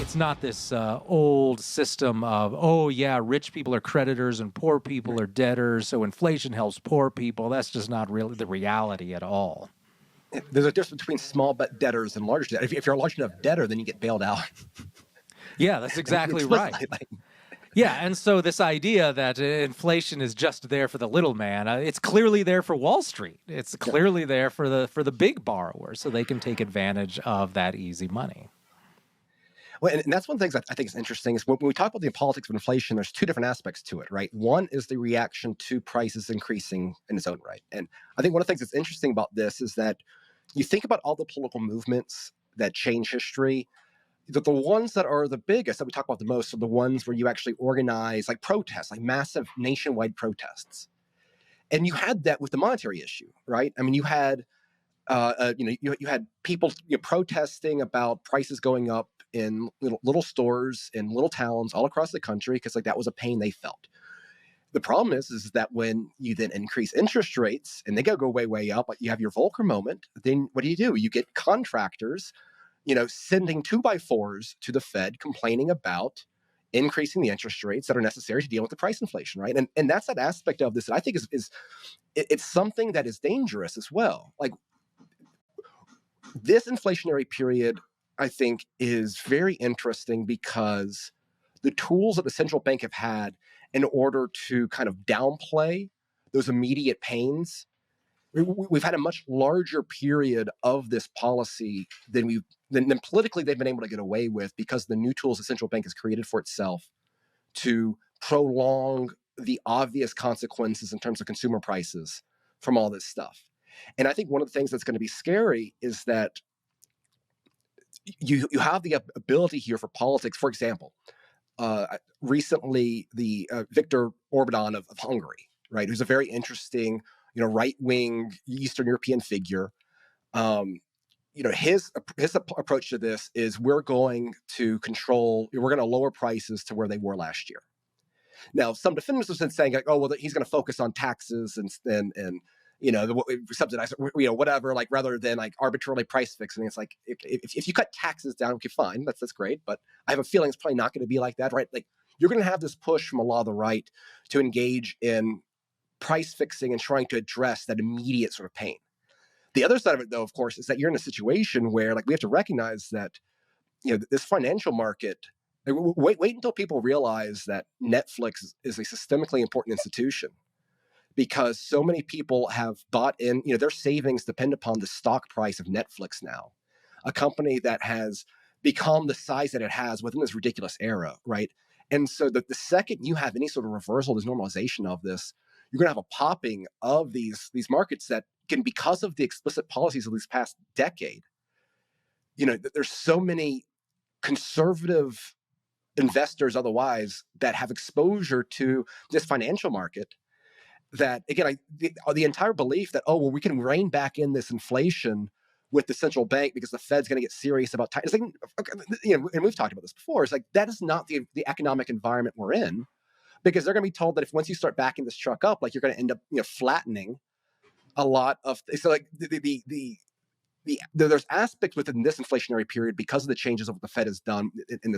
It's not this old system of, oh, yeah, rich people are creditors and poor people are debtors, so inflation helps poor people. That's just not really the reality at all. There's a difference between small debtors and large debtors. If you're a large enough debtor, then you get bailed out. Yeah, that's exactly right. Yeah, and so this idea that inflation is just there for the little man, it's clearly there for Wall Street. It's clearly there for the big borrowers, so they can take advantage of that easy money. Well, and that's one of the things I think is interesting is when we talk about the politics of inflation, there's two different aspects to it, right? One is the reaction to prices increasing in its own right. And I think one of the things that's interesting about this is that you think about all the political movements that change history, that the ones that are the biggest, that we talk about the most, are the ones where you actually organize like protests, like massive nationwide protests. And you had that with the monetary issue, right? I mean, you had you had people protesting about prices going up in little stores in little towns all across the country because like that was a pain they felt. The problem is that when you then increase interest rates and they go way up, like you have your Volcker moment, then what do? You get contractors, sending 2x4s to the Fed complaining about increasing the interest rates that are necessary to deal with the price inflation, right? And that's that aspect of this that I think is it's something that is dangerous as well. Like this inflationary period, I think, is very interesting because the tools that the central bank have had in order to kind of downplay those immediate pains, we've had a much larger period of this policy than politically they've been able to get away with because the new tools the central bank has created for itself to prolong the obvious consequences in terms of consumer prices from all this stuff. And I think one of the things that's going to be scary is that you have the ability here for politics. For example, recently the Viktor Orban of Hungary, right, who's a very interesting, right-wing Eastern European figure. His approach to this is we're going to lower prices to where they were last year. Now, some defenders have been saying like, oh, well, he's going to focus on taxes and subsidize, whatever, like rather than like arbitrarily price fixing. It's like, if you cut taxes down, okay, fine, that's great. But I have a feeling it's probably not going to be like that, right? Like you're going to have this push from a lot of the right to engage in price fixing and trying to address that immediate sort of pain. The other side of it, though, of course, is that you're in a situation where like we have to recognize that, this financial market, wait until people realize that Netflix is a systemically important institution. Because so many people have bought in, their savings depend upon the stock price of Netflix now, a company that has become the size that it has within this ridiculous era, right? And so the second you have any sort of reversal, this normalization of this, you're going to have a popping of these markets that can, because of the explicit policies of this past decade, there's so many conservative investors otherwise that have exposure to this financial market that, again, the entire belief that, we can rein back in this inflation with the central bank because the Fed's going to get serious about it's like, and we've talked about this before. It's like that is not the economic environment we're in, because they're going to be told that if once you start backing this truck up, like you're going to end up flattening a lot of. So like there's aspects within this inflationary period because of the changes of what the Fed has done in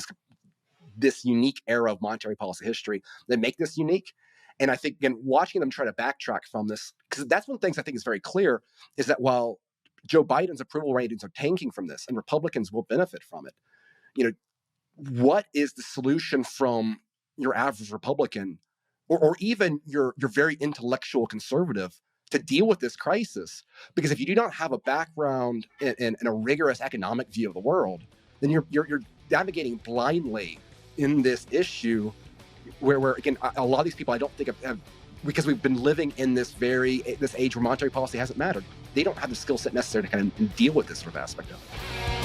this unique era of monetary policy history that make this unique. And I think, again, watching them try to backtrack from this, because that's one of the things I think is very clear, is that while Joe Biden's approval ratings are tanking from this and Republicans will benefit from it, what is the solution from your average Republican or even your very intellectual conservative to deal with this crisis? Because if you do not have a background in a rigorous economic view of the world, then you're navigating blindly in this issue where again, a lot of these people I don't think have, because we've been living in this age where monetary policy hasn't mattered, they don't have the skill set necessary to kind of deal with this sort of aspect of it.